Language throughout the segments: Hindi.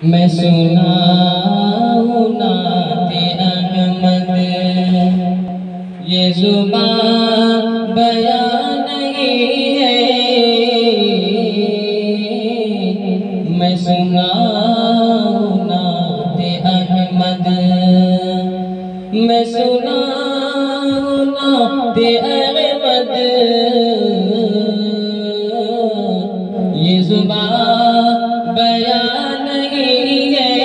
मैं सुनाऊं नाते अहमद, ये ज़ुबान बयान नहीं है। मैं सुनाऊं नाते अहमद, मैं सुनाऊं नाते अहमद, ये ज़ुबान बयान नहीं है।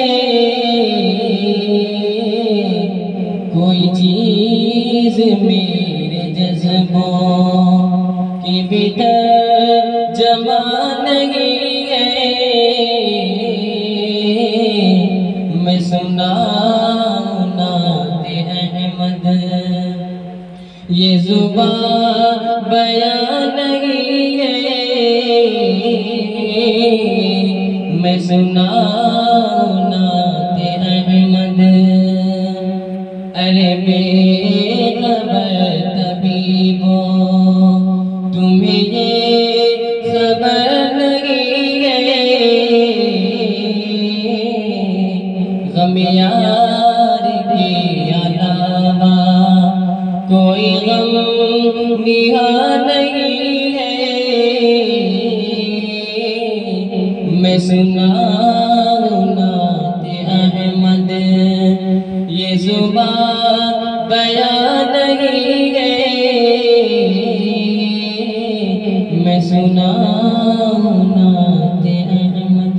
कोई चीज़ मेरे जज्बों की भीतर जमा नहीं है। मैं सुनाऊं नाते अहमद, ये ज़ुबान बयान नहीं है। मैं सुनाऊं नाते अहमद। अरे बेखबर तबीबों, तुम्हें ये खबर नहीं है। गम यार के अलावा कोई गम निहार नहीं है। मैं सुनाऊं नाते अहमद, ये ज़ुबान बयान नहीं है। मैं सुनाऊं नाते अहमद।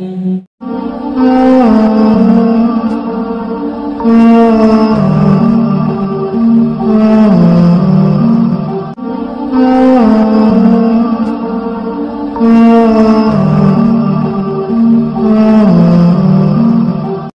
Oh